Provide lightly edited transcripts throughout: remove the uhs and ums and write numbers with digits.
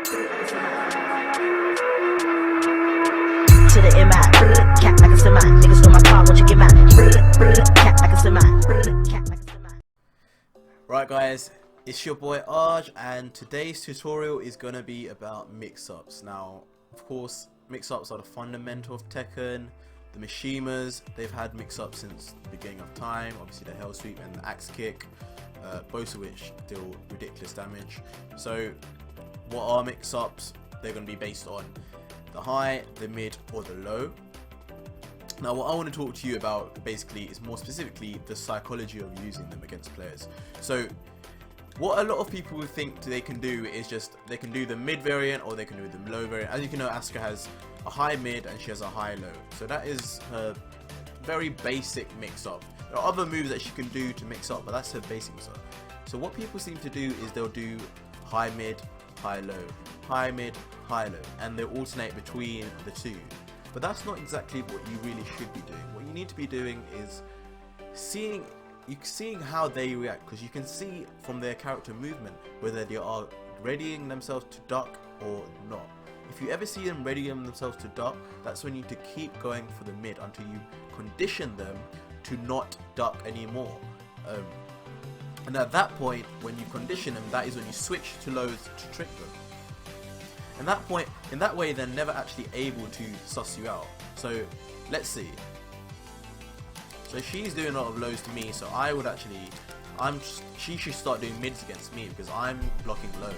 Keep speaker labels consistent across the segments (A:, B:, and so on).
A: To the MI, cat like a semi. Niggas stole my car, won't you get mine? Cat like a semi. Cat like a semi.
B: Right guys, it's your boy Arj, and today's tutorial is gonna be about mix-ups. Now, of course, mix-ups are the fundamental of Tekken. The Mishimas, they've had mix-ups since the beginning of time. Obviously the Hell Sweep and the Axe Kick, both of which deal ridiculous damage. So, what are mix-ups? They're gonna be based on the high, the mid, or the low. Now what I want to talk to you about basically is more specifically the psychology of using them against players. So what a lot of people think they can do is just they can do the mid variant or they can do the low variant. As you can know, Asuka has a high mid and she has a high low. So that is her very basic mix up. There are other moves that she can do to mix up, but that's her basic mix up. So what people seem to do is they'll do high mid, high low, high mid, high low, and they'll alternate between the two. But that's not exactly what you really should be doing. What you need to be doing is seeing how they react, because you can see from their character movement whether they are readying themselves to duck or not. If you ever see them readying themselves to duck, that's when you need to keep going for the mid until you condition them to not duck anymore. And at that point, when you condition them, that is when you switch to lows to trick them. And that point, in that way, they're never actually able to suss you out. So let's see. So she's doing a lot of lows to me, so I would actually, she should start doing mids against me because I'm blocking low.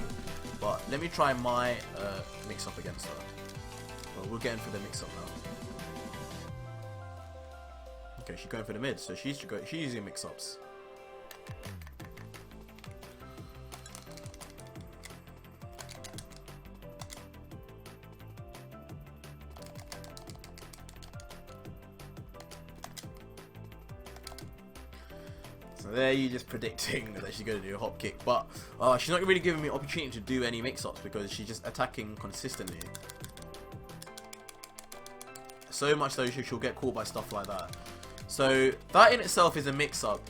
B: But let me try my mix up against her. Well, we're getting for the mix up now. Okay, she's going for the mids, so she's using mix ups. So there you're just predicting that she's going to do a hop kick, but she's not really giving me an opportunity to do any mix-ups because she's just attacking consistently. So much so she'll get caught by stuff like that. So that in itself is a mix-up.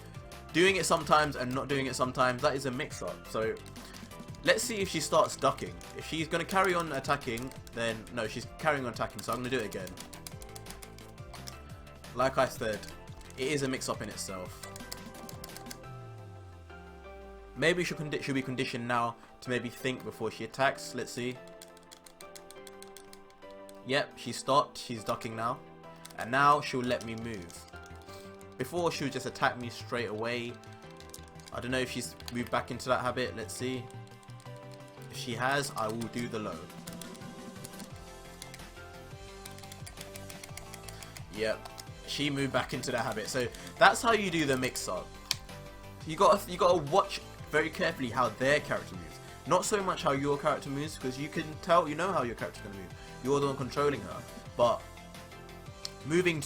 B: Doing it sometimes and not doing it sometimes, that is a mix-up. So let's see if she starts ducking. If she's going to carry on attacking, then no, she's carrying on attacking, so I'm going to do it again. Like I said, it is a mix-up in itself. Maybe she'll be conditioned now to maybe think before she attacks. Let's see. Yep, she stopped. She's ducking now. And now she'll let me move. Before, she would just attack me straight away. I don't know if she's moved back into that habit. Let's see. If she has, I will do the low. Yep, she moved back into that habit. So that's how you do the mix-up. You gotta watch very carefully how their character moves, not so much how your character moves, because you can tell, you know how your character's gonna move. You're the one controlling her, but looking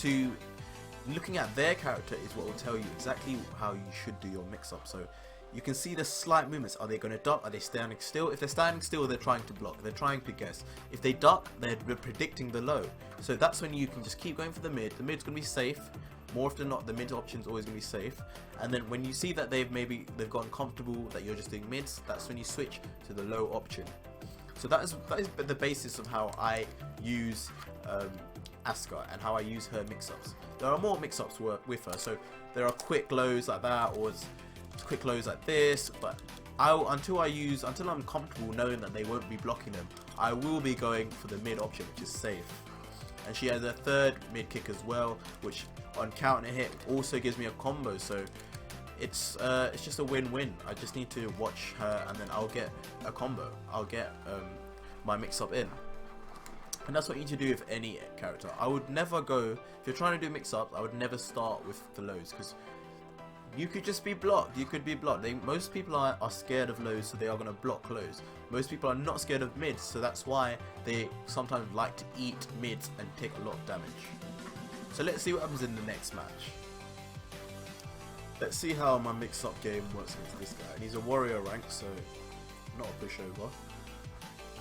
B: at their character is what will tell you exactly how you should do your mix-up. So you can see the slight movements. Are they going to duck? Are they standing still? If they're standing still, they're trying to block. They're trying to guess. If they duck, they're predicting the low. So that's when you can just keep going for the mid. The mid's going to be safe. More often than not, the mid option's always going to be safe. And then when you see that they've gotten comfortable that you're just doing mids, that's when you switch to the low option. So that is the basis of how I use Asuka and how I use her mix-ups. There are more mix-ups with her, so there are quick lows like that, or quick lows like this, but until I'm comfortable knowing that they won't be blocking them, I will be going for the mid option, which is safe. And she has a third mid kick as well, which on counter hit also gives me a combo, so it's just a win-win. I just need to watch her and then I'll get a combo. I'll get my mix-up in. And that's what you need to do with any character. I would never go, if you're trying to do mix-ups, I would never start with the lows, because you could just be blocked. You could be blocked. Most people are scared of lows, so they are going to block lows. Most people are not scared of mids, so that's why they sometimes like to eat mids and take a lot of damage. So let's see what happens in the next match. Let's see how my mix-up game works against this guy. And he's a warrior rank, so not a pushover.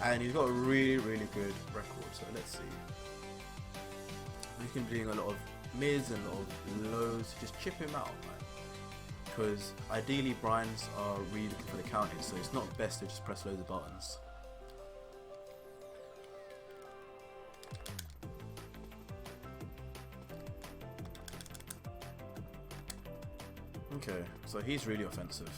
B: And he's got a really, really good record, so let's see. He's going to be doing a lot of mids and a lot of lows. Just chip him out, man. Because ideally Brian's are really looking for the counting, so it's not best to just press loads of buttons. Okay, so he's really offensive.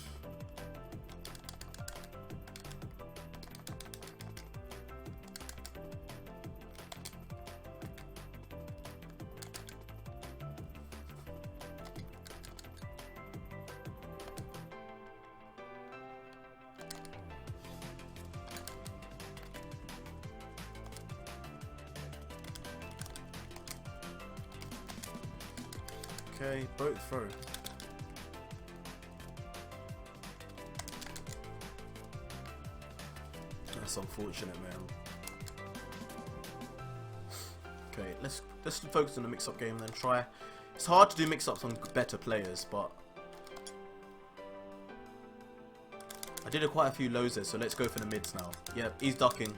B: Okay, both throw. That's unfortunate, man. Okay, let's focus on the mix-up game then. Try. It's hard to do mix-ups on better players, but I did quite a few lows there, so let's go for the mids now. Yep, he's ducking.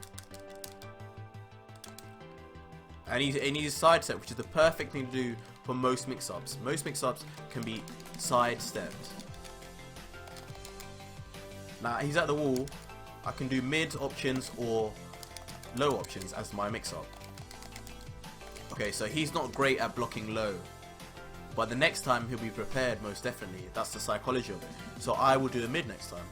B: And he's sidestep, which is the perfect thing to do for most mix-ups. Most mix-ups can be sidestepped. Now he's at the wall. I can do mid options or low options as my mix-up. Okay, so he's not great at blocking low, but the next time he'll be prepared most definitely. That's the psychology of it. So I will do the mid next time.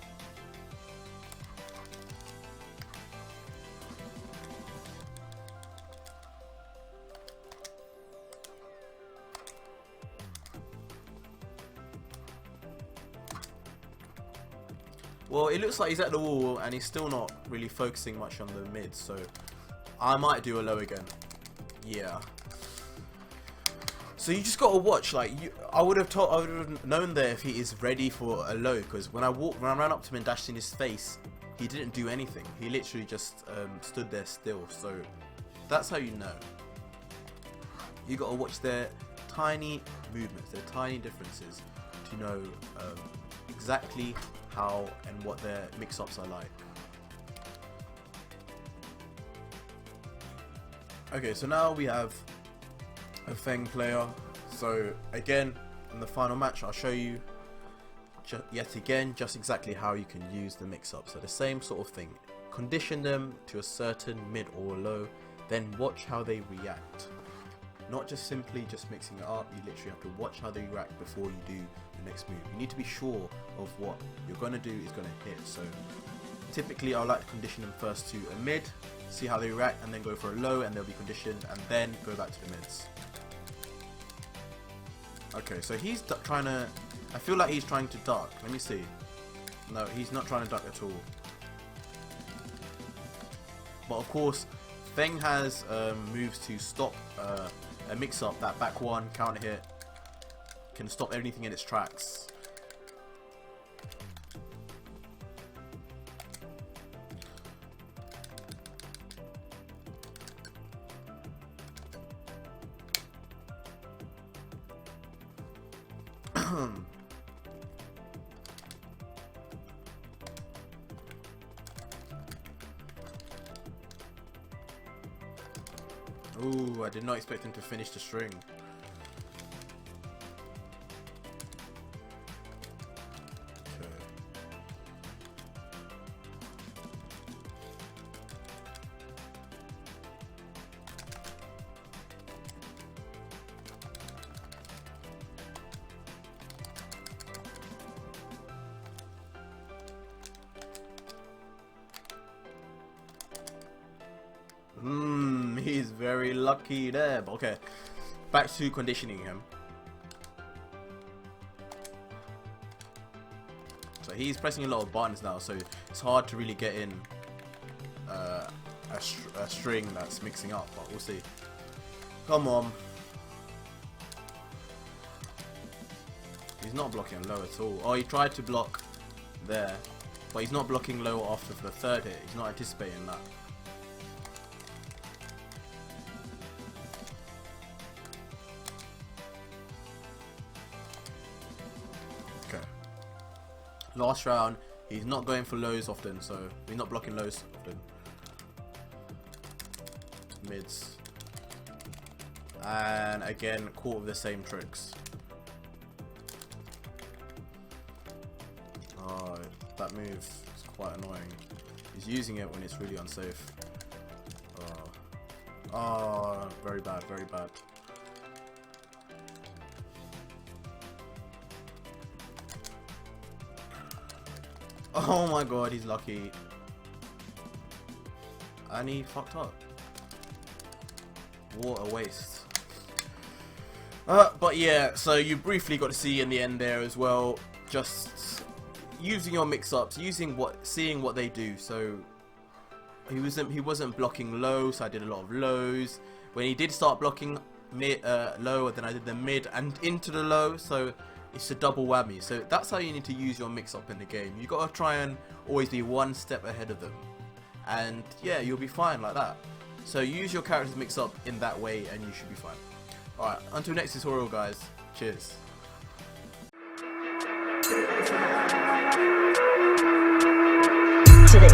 B: Well, it looks like he's at the wall and he's still not really focusing much on the mid, so I might do a low again. Yeah. So you just gotta watch. Like, I would have known there if he is ready for a low, because when I ran up to him and dashed in his face, he didn't do anything. He literally just stood there still. So that's how you know. You gotta watch their tiny movements, their tiny differences, to know exactly how and what their mix-ups are like. Okay, so now we have a Feng player. So again, in the final match, I'll show you yet again just exactly how you can use the mix-up. So the same sort of thing. Condition them to a certain mid or low, then watch how they react. Not just simply just mixing it up, you literally have to watch how they react before you do the next move. You need to be sure of what you're going to do is going to hit. So typically I like to condition them first to a mid, see how they react, and then go for a low and they'll be conditioned, and then go back to the mids. Okay, so he's trying to, I feel like he's trying to duck. Let me see. No, he's not trying to duck at all. But of course, Feng has moves to stop a mix-up. That back one, counter hit, can stop everything in its tracks. Ooh, I did not expect him to finish the string. He's very lucky there. But okay, back to conditioning him. So he's pressing a lot of buttons now, so it's hard to really get in a string that's mixing up, but we'll see. Come on. He's not blocking low at all. Oh, he tried to block there, but he's not blocking low after the third hit. He's not anticipating that. Okay. Last round, he's not going for lows often, so he's not blocking lows often. Mids. And again, caught with the same tricks. Oh, that move is quite annoying. He's using it when it's really unsafe. Oh, very bad, very bad. Oh my god, he's lucky. And he fucked up. What a waste. But yeah, so you briefly got to see in the end there as well, just using your mix-ups, seeing what they do. So he wasn't blocking low, so I did a lot of lows. When he did start blocking low, then I did the mid and into the low, so it's a double whammy. So that's how you need to use your mix-up in the game. You got to try and always be one step ahead of them, and yeah, you'll be fine like that. So use your character's mix-up in that way and you should be fine. Alright, until next tutorial guys. Cheers.
A: To the